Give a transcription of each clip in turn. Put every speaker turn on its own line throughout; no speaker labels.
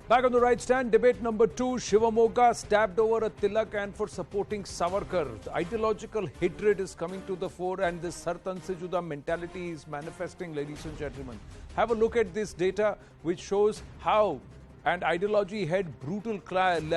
Back on the right stand, debate number 2, Shivamogga stabbed over a tilak and for supporting Savarkar. The ideological hatred is coming to the fore and this Sartan se juda mentality is manifesting, ladies and gentlemen. Have a look at this data which shows how and ideology had brutal crime,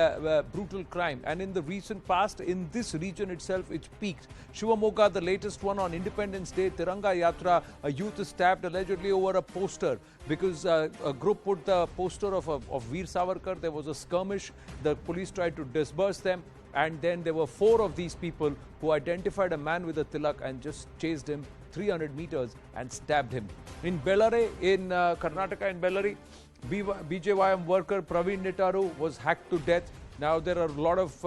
and in the recent past in this region itself it's peaked. Shivamogga, the latest one on Independence Day, Tiranga Yatra, a youth is stabbed allegedly over a poster because a group put the poster of Veer Savarkar. There was a skirmish, the police tried to disperse them, and then there were 4 of these people who identified a man with a tilak and just chased him 300 meters and stabbed him. In Bellary, in Karnataka, in Bellary, BJYM worker Praveen Nitaru was hacked to death. Now there are a lot of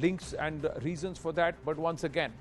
links and reasons for that, but once again,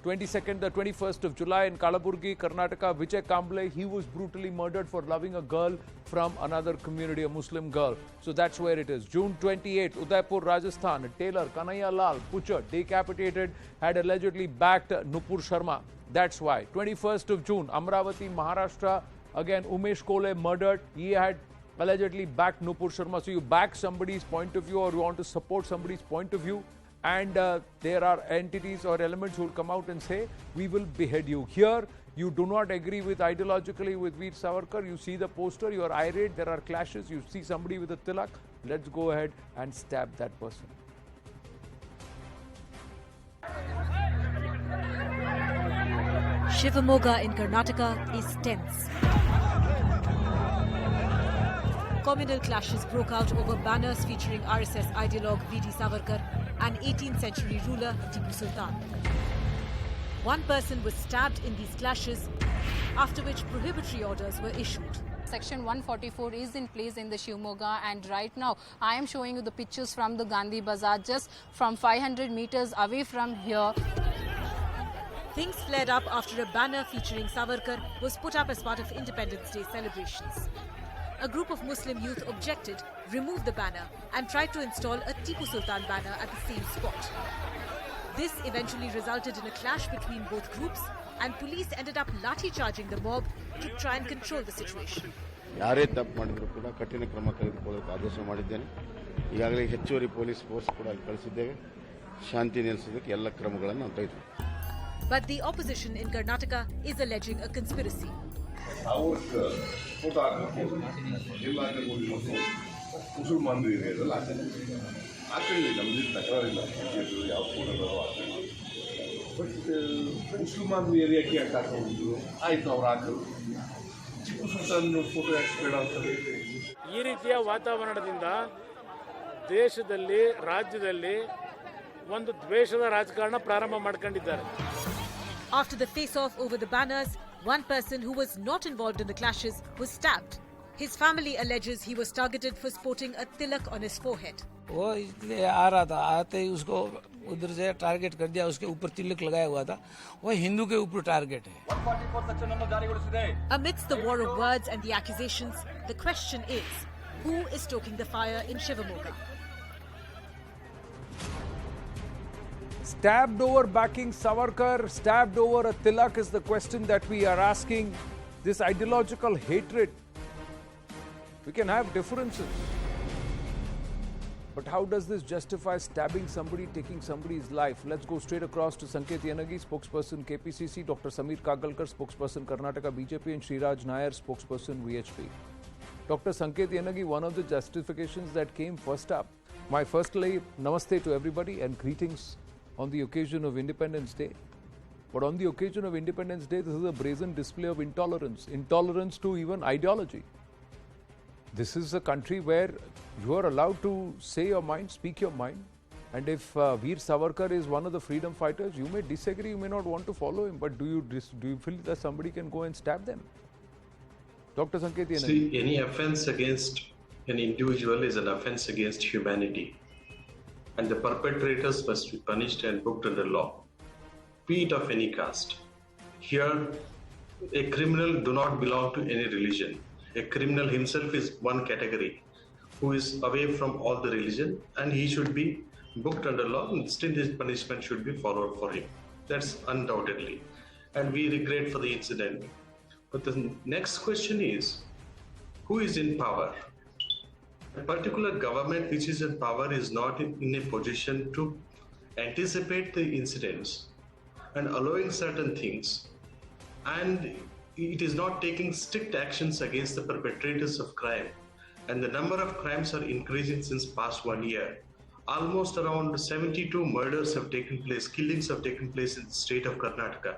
21st of July in Kalaburgi, Karnataka, Vijay Kamble, he was brutally murdered for loving a girl from another community, a Muslim girl. So that's where it is. June 28th, Udaipur, Rajasthan, a tailor, Kanhaiya Lal, butcher, decapitated, had allegedly backed Nupur Sharma. That's why. 21st of June, Amravati, Maharashtra, again, Umesh Kole murdered. He had allegedly backed Nupur Sharma. So you back somebody's point of view or you want to support somebody's point of view, and there are entities or elements who will come out and say, we will behead you. Here, you do not agree with ideologically with Veer Savarkar. You see the poster, you are irate, there are clashes, you see somebody with a tilak. Let's go ahead and stab that person.
Shivamogga in Karnataka is tense. Communal clashes broke out over banners featuring RSS ideologue Veer Savarkar and 18th century ruler Tipu Sultan. One person was stabbed in these clashes, after which prohibitory orders were issued.
Section 144 is in place in the Shivamogga, and right now I am showing you the pictures from the Gandhi Bazaar, just from 500 meters away from here.
Things flared up after a banner featuring Savarkar was put up as part of Independence Day celebrations. A group of Muslim youth objected, removed the banner and tried to install a Tipu Sultan banner at the same spot. This eventually resulted in a clash between both groups, and police ended up lathi-charging the mob to try and control the situation.
ಯಾರೇ ತಪ್ಪು ಮಾಡಿದ್ರು ಕೂಡ ಕಠಿಣ ಕ್ರಮ ತೆಗೆದುಕೊಳ್ಳಲು ಆದೇಶ ಮಾಡಿದ್ದೇನೆ. ಈಗಾಗಲೇ ಹೆಚ್ಚುವರಿ ಪೊಲೀಸ್ ಫೋರ್ಸ್ ಕೂಡ ಕಳಿಸಿದ್ದೇವೆ. ಶಾಂತಿ ನೆಲೆಸೋದಕ್ಕೆ ಎಲ್ಲ ಕ್ರಮಗಳನ್ನು ನಾವು ತೆಗೆದುಕೊಂಡಿದ್ದೇವೆ.
But the opposition in Karnataka is alleging a conspiracy.
ಈ ರೀತಿಯ ವಾತಾವರಣದಿಂದ ದೇಶದಲ್ಲಿ ರಾಜ್ಯದಲ್ಲಿ ಒಂದು ದ್ವೇಷದ ರಾಜಕಾರಣ ಪ್ರಾರಂಭ ಮಾಡ್ಕೊಂಡಿದ್ದಾರೆ.
After the face-off over the banners, one person who was not involved in the clashes was stabbed. His family alleges he was targeted for sporting a tilak on his forehead.
वो इसलिए आ रहा था, आते ही उसको उधर से टारगेट कर दिया, उसके ऊपर तिलक लगाया हुआ था. वो हिंदू के ऊपर टारगेट है.
Amidst the war of words and the accusations, the question is, who is stoking the fire in Shivamogga?
Stabbed over backing Savarkar, stabbed over a tilak is the question that we are asking. This ideological hatred. We can have differences. But how does this justify stabbing somebody, taking somebody's life? Let's go straight across to Sanket Yanagi, spokesperson KPCC, Dr. Sameer Kagalkar, spokesperson Karnataka BJP, and Sriraj Nair, spokesperson VHP. Dr. Sanket Yanagi, one of the justifications that came first up. My firstly, namaste to everybody and greetings on the occasion of Independence Day. But on the occasion of Independence Day, this is a brazen display of intolerance to even ideology. This is a country where you are allowed to say your mind, speak your mind. And if Veer Savarkar is one of the freedom fighters, you may disagree, you may not want to follow him, but do you feel that somebody can go and stab them? Dr. Sanket Yanagi.
See, any offense against an individual is an offense against humanity. And the perpetrators must be punished and booked under law, be it of any caste. Here, a criminal do not belong to any religion. A criminal himself is one category who is away from all the religion, and he should be booked under law, and still his punishment should be followed for him. That's undoubtedly. And we regret for the incident. But the next question is, who is in power? a particular government which is in power is not in a position to anticipate the incidents and allowing certain things, and it is not taking strict actions against the perpetrators of crime, and the number of crimes are increasing since past 1 year. Almost around 72 murders have taken place, killings have taken place in the state of Karnataka.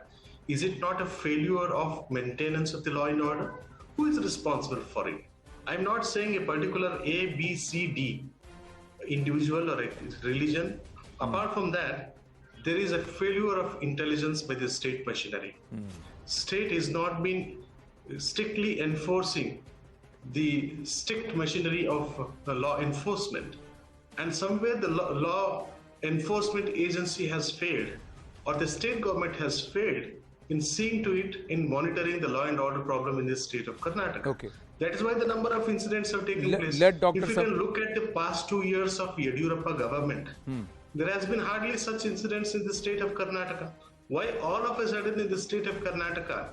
Is it not a failure of maintenance of the law and order? Who is responsible for it? I'm not saying a particular A, B, C, D individual or a religion. Apart from that, there is a failure of intelligence by the state machinery. State is not being strictly enforcing the strict machinery of law enforcement. And somewhere the law enforcement agency has failed, or the state government has failed in seeing to it in monitoring the law and order problem in the state of Karnataka.
Okay.
That is why the number of incidents have taken place.
Let Dr.
If you can look at the past 2 years of Yediyurappa government, there has been hardly such incidents in the state of Karnataka. Why all of a sudden in the state of Karnataka,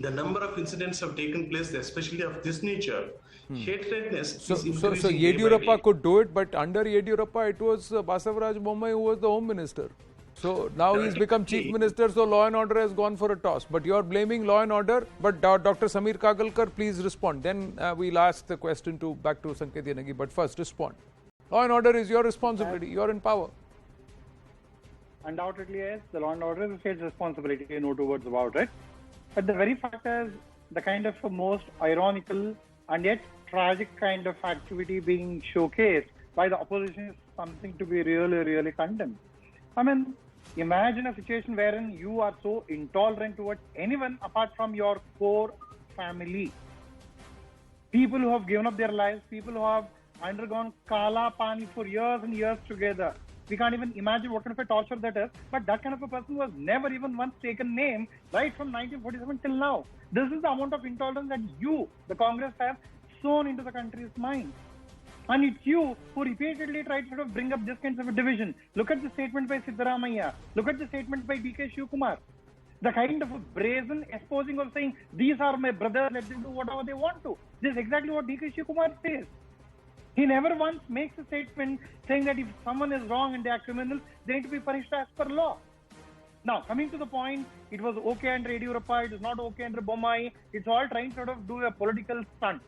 the number of incidents have taken place, especially of this nature, hatredness is increasing
So
day by
Yediyurappa
day.
could do it, but under Yediyurappa, it was Basavaraj Bommai who was the Home Minister. So now he's become Chief Minister, so law and order has gone for a toss. But you're blaming law and order. But Dr. Sameer Kagalkar, please respond. Then we'll ask the question back to Sanket Yanagi. But first, respond. Law and order is your responsibility. You're in power.
Undoubtedly, yes. The law and order is the state's responsibility, no two words about it. But the very fact is, the kind of most ironical and yet tragic kind of activity being showcased by the opposition is something to be really, really condemned. I mean, imagine a situation wherein you are so intolerant towards anyone apart from your core family. People who have given up their lives, people who have undergone kala pani for years and years together. We can't even imagine what kind of a torture that is. But that kind of a person was never even once taken name right from 1947 till now. This is the amount of intolerance that you, the Congress, have sown into the country's mind. And it's you who repeatedly try to sort of bring up this kind of a division. Look at the statement by Siddaramaiah. Look at the statement by D.K. Shivkumar. The kind of a brazen exposing of saying, these are my brothers, let them do whatever they want to. This is exactly what D.K. Shivkumar says. He never once makes a statement saying that if someone is wrong and they are criminals, they need to be punished as per law. Now, coming to the point, it was okay under Yediyurappa, it is not okay under Bommai. It's all trying to sort of do a political stunt.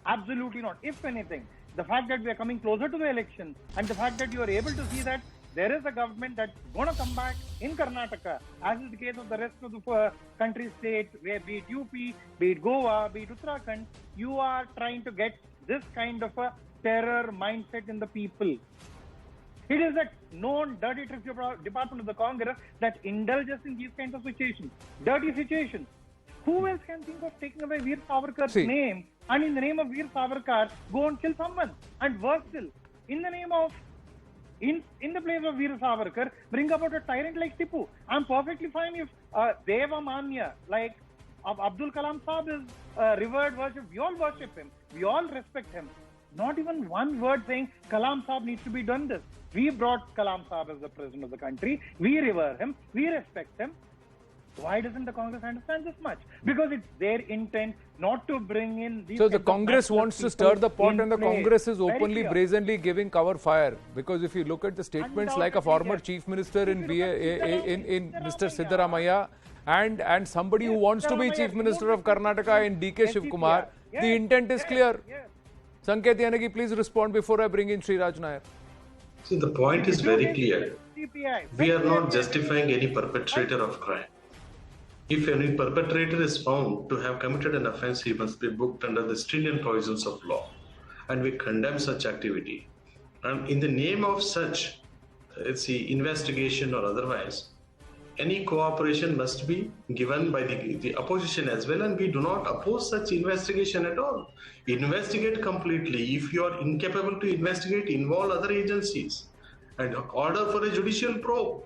Absolutely not. If anything, the fact that we are coming closer to the election and the fact that you are able to see that there is a government that's going to come back in Karnataka, as is the case of the rest of the country states, where be it UP, be it Goa, be it Uttarakhand, you are trying to get this kind of a terror mindset in the people. It is a known dirty trick department of the Congress that indulges in these kinds of situations, dirty situations. Who else can think of taking away Veer Savarkar's name and in the name of Veer Savarkar go and kill someone? And worse still, in the name of, in the place of Veer Savarkar, bring about a tyrant like Tipu. I'm perfectly fine if Deva Manya, like Abdul Kalam Saab is revered, worship. We all worship him. We all respect him. Not even one word saying Kalam Saab needs to be done this. We brought Kalam Saab as the president of the country. We revere him. We respect him. Why doesn't the Congress understand this much? Because it's their intent not to bring in these.
So the Congress wants to stir the pot, and the Congress is openly, brazenly giving cover fire. Because if you look at the statements like a former chief minister in Mr. Siddaramaiah and somebody who wants to be chief minister of Karnataka in D.K. Shivkumar, the intent is clear. Sanket Yanagi, please respond before I bring in Sri Raj Nair.
See, the point is very clear. We are not justifying any perpetrator of crime. If any perpetrator is found to have committed an offense, he must be booked under the stringent provisions of law. And we condemn such activity. And in the name of such, investigation or otherwise, any cooperation must be given by the opposition as well, and we do not oppose such investigation at all. Investigate completely. If you are incapable to investigate, involve other agencies and order for a judicial probe.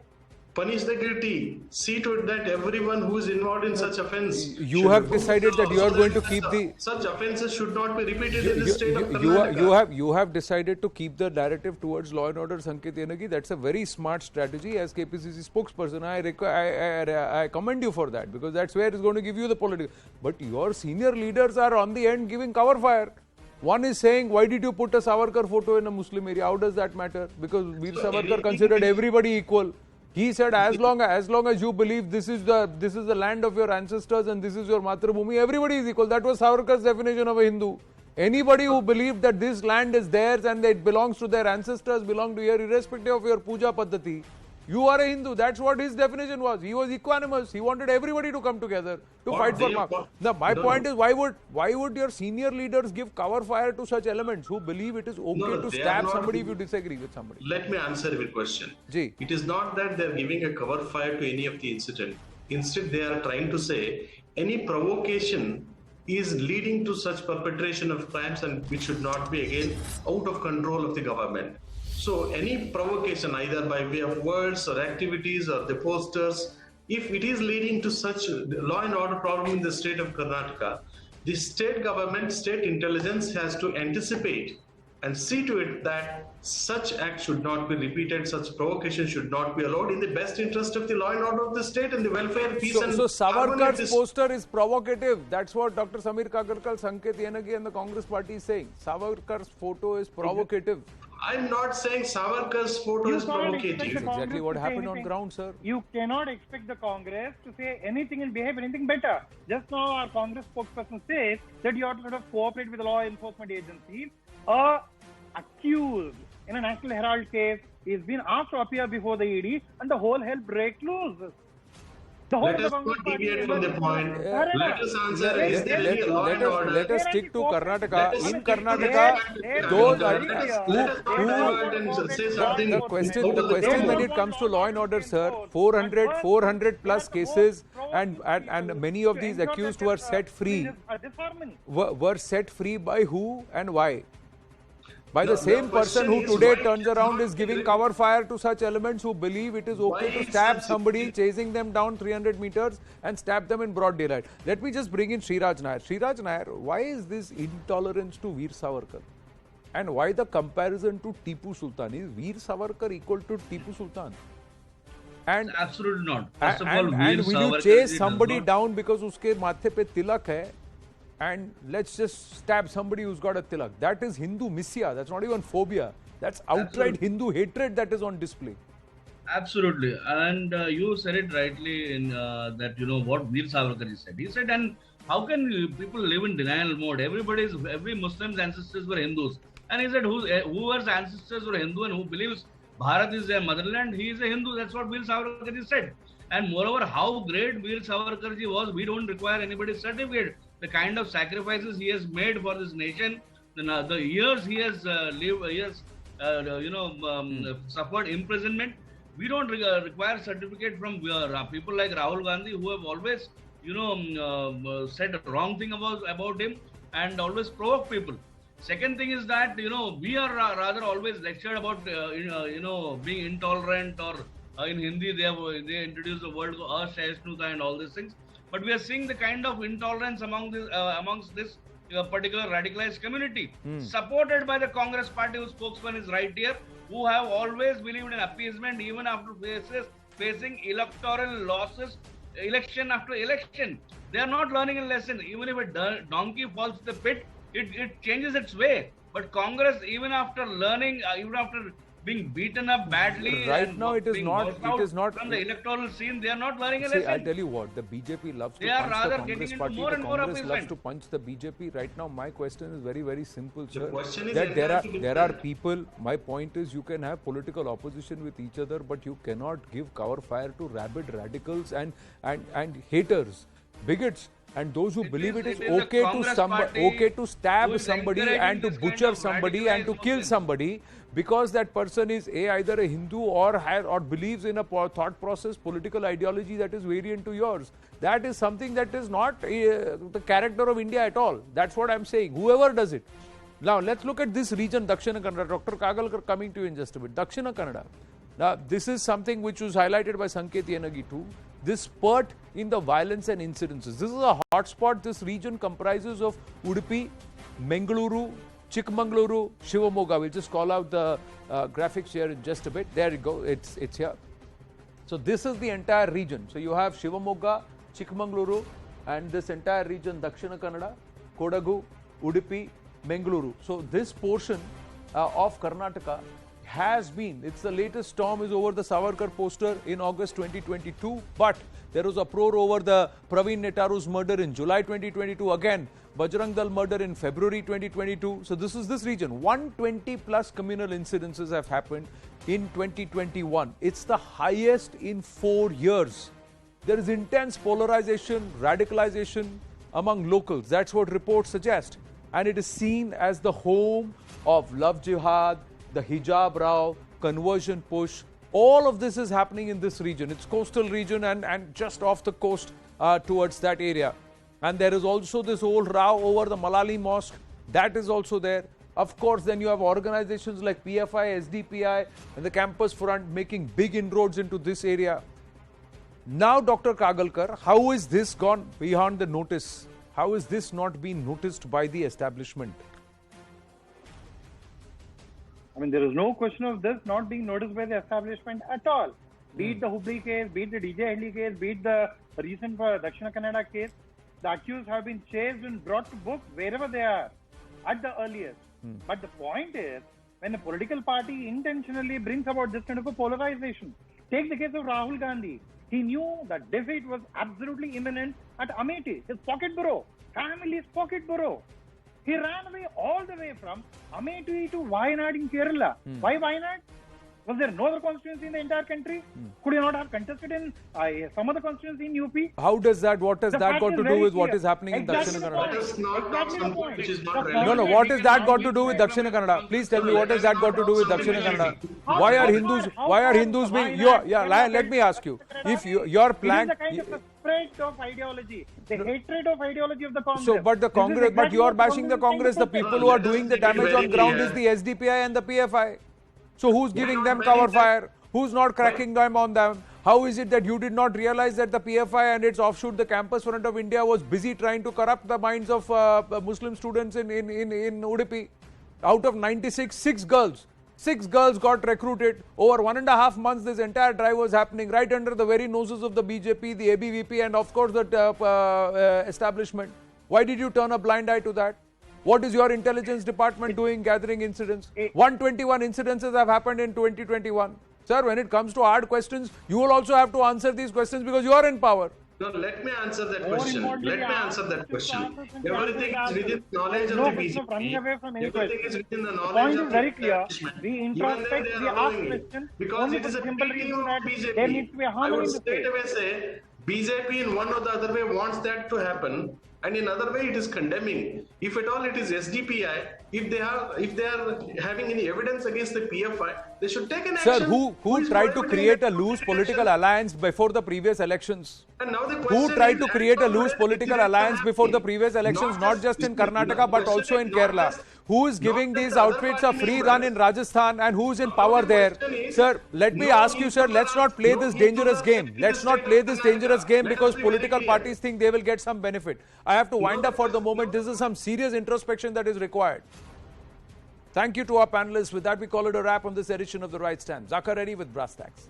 Punish the guilty. See to it that everyone who is involved in such offence.
You have decided that you are going to keep the...
Such offences should not be repeated in the state of Karnataka.
You have decided to keep the narrative towards law and order, Sanket Yanagi. That's a very smart strategy as KPCC spokesperson. I commend you for that, because that's where it's going to give you the political... But your senior leaders are on the end giving cover fire. One is saying, why did you put a Savarkar photo in a Muslim area? How does that matter? Because Veer Savarkar considered everybody equal. He said, as long as you believe this is the land of your ancestors and this is your Matrabhumi, everybody is equal. That was Savarkar's definition of a Hindu. Anybody who believed that this land is theirs and that it belongs to their ancestors, belong to here, irrespective of your puja paddhati, you are a Hindu. That's what his definition was. He was equanimous. He wanted everybody to come together to fight for Marx. Now, my point is, why would your senior leaders give cover fire to such elements who believe it is okay to stab somebody if you disagree with somebody?
Let me answer your question.
Ji.
It is not that they are giving a cover fire to any of the incident. Instead, they are trying to say any provocation is leading to such perpetration of crimes and which should not be again out of control of the government. So any provocation, either by way of words or activities or the posters, if it is leading to such law and order problem in the state of Karnataka, the state government, state intelligence has to anticipate and see to it that such act should not be repeated, such provocation should not be allowed in the best interest of the law and order of the state and the welfare, peace and
So
harmony of
Savarkar's
this.
poster is provocative. That's what Dr. Sameer Kagarkar, Sanket Yanagi and the Congress party is saying. Savarkar's photo is provocative.
I'm not saying Savarkar's photo
You
is
can't
provocative.
expect the
Exactly
Congress
what
to say
happened on
anything.
ground, sir.
You cannot expect the Congress to say anything and behave anything better. Just now, our Congress spokesperson says that you have to sort of cooperate with the law enforcement agencies. Accused in a National Herald case is being asked to appear before the ED, and the whole hell breaks loose. The whole
Let
of the
us
Congress
not
party
deviate from the point.
Fair enough.
Let us answer, is there any law and order?
Let us stick to Karnataka.
Let us
In
stick to
Karnataka, those are the question when it comes to law and order, sir, 400 plus cases and many of these accused were set free. Were set free by who and why? By the same person who today turns around is giving cover fire to such elements who believe it is okay to stab somebody, chasing them down 300 meters and stab them in broad daylight. Let me just bring in Sriraj Nair. Sriraj Nair, why is this intolerance to Veer Savarkar? And why the comparison to Tipu Sultan? Is Veer Savarkar equal to Tipu Sultan? And
absolutely not. First of all, Veer
and will you
Savarkar
chase
ji
somebody
does not-
down because uske mathe pe tilak hai? And let's just stab somebody who's got a tilak. That is Hindu misya. That's not even phobia. That's outright Hindu hatred that is on display.
Absolutely, and you said it rightly in that what Veer Savarkar said. He said, and how can people live in denial mode? Every Muslim's ancestors were Hindus, and he said whoever's ancestors were Hindu and who believes Bharat is their motherland, he is a Hindu. That's what Veer Savarkar said. And moreover, how great Veer Savarkar was, we don't require anybody's certificate. The kind of sacrifices he has made for this nation, the years he has lived, suffered imprisonment. We don't require certificate from people like Rahul Gandhi, who have always, said a wrong thing about him and always provoke people. Second thing is that we are rather always lectured about being intolerant, or in Hindi they introduce the word ashaishnuta and all these things. But we are seeing the kind of intolerance amongst this particular radicalized community, supported by the Congress party, whose spokesman is right here, who have always believed in appeasement even after facing electoral losses, election after election. They are not learning a lesson. Even if a donkey falls to the pit, it changes its way. But Congress, even after learning, even after being beaten up badly,
Right now, it is
being
not.
worked
It
out
is not.
from the electoral scene. They are not learning a
See,
lesson.
I tell you what, the BJP loves to
They are
punch the
rather
Congress
getting into
party.
more
The
and more
Congress loves
appeasement.
to punch the BJP. Right now, my question is very, very simple, sir.
question is
That
entirely
there are
different.
people. My point is, you can have political opposition with each other, but you cannot give cover fire to rabid radicals and haters, bigots. And those who believe it is
the
okay
Congress
to
party
stab
who is
somebody
encouraging
and to
this kind
butcher
of
somebody and to
radicalized
kill
Muslims.
somebody because that person is either a Hindu or believes in a thought process, political ideology that is variant to yours. That is something that is not the character of India at all. That's what I'm saying. Whoever does it. Now let's look at this region, Dakshina Kannada. Dr. Kagalkar, coming to you in just a bit. Dakshina Kannada. Now, this is something which was highlighted by Sanket Yanagi too. This spurt in the violence and incidences. This is a hotspot. This region comprises of Udupi, Mangaluru, Chikmagaluru, Shivamogga. We'll just call out the graphics here in just a bit. There you go. It's here. So this is the entire region. So you have Shivamogga, Chikmagaluru, and this entire region, Dakshina Kannada, Kodagu, Udupi, Bengaluru. So this portion of Karnataka has been, it's the latest storm is over the Savarkar poster in August 2022, but there was uproar over the Praveen Netaru's murder in July 2022, again Bajrang Dal murder in February 2022. So this is this region. 120 plus communal incidences have happened in 2021. It's the highest in 4 years. There is intense polarization, radicalization among locals. That's what reports suggest. And it is seen as the home of love jihad, the hijab row, conversion push. All of this is happening in this region. It's coastal region and just off the coast towards that area. And there is also this old row over the Malali Mosque. That is also there. Of course, then you have organizations like PFI, SDPI and the Campus Front making big inroads into this area. Now, Dr. Kagalkar, how is this gone beyond the notice? How is this not being noticed by the establishment?
I mean, there is no question of this not being noticed by the establishment at all. Be it the Hubli case, be it the DJ Henley case, be it the recent Dakshina Kannada case, the accused have been chased and brought to book wherever they are at the earliest. But the point is, when a political party intentionally brings about this kind of a polarization, take the case of Rahul Gandhi. He knew that defeat was absolutely imminent at Amethi, his pocket borough, family's pocket borough. He ran away all the way from Amethi to Wayanad in Kerala. Why Wayanad? Was there no other constituency in the entire country? Could you not have contested in some other constituency in UP?
How does that, what has that got to do with what is happening in Dakshina Kannada?
That is not something which is not relevant.
No, what has that got to do with Dakshina Kannada? Please tell me, what has that got to do with Dakshina Kannada? Why are Hindus being, let me ask you, if your plan...
It is a kind of a spread of ideology, the hatred of ideology of the Congress.
So, but the Congress, but you are bashing the Congress, the people who are doing the damage on ground is the SDPI and the PFI. So who's giving them cover fire? Who's not cracking them on them? How is it that you did not realize that the PFI and its offshoot, the Campus Front of India, was busy trying to corrupt the minds of Muslim students in Udupi? Out of 96, 6 girls. 6 girls got recruited. Over 1.5 months, this entire drive was happening right under the very noses of the BJP, the ABVP, and of course the establishment. Why did you turn a blind eye to that? What is your intelligence department doing gathering incidents? 121 incidences have happened in 2021. Sir, when it comes to hard questions, you will also have to answer these questions because you are in power.
No, let me answer that question. Everything is within knowledge of the BJP. Everything is within the knowledge of the
very clear.
establishment.
We introspect, we ask questions.
Because it is a
simple
pity
reason
of
that
BJP.
there needs to be a
I
harmony
would
in the
straight
state.
away say BJP in one or the other way wants that to happen, and in other way it is condemning. If at all it is SDPI, if they are having any evidence against the PFI, they should take an action.
Sir, who tried to create a loose political alliance before the previous elections?
And now the
Who
question
tried
is,
to create a
as
loose
per
political
where
alliance
it
before the
happening,
previous elections, not just in Karnataka but also in Kerala? Who is giving these outfits a free run in Rajasthan and who is in power there? Sir, let me ask you, sir, let's not play this dangerous game. Let's not play this dangerous game because political parties think they will get some benefit. I have to wind up for the moment. This is some serious introspection that is required. Thank you to our panelists. With that, we call it a wrap on this edition of The Right Stand. Zakar Reddy with Brass Tacks.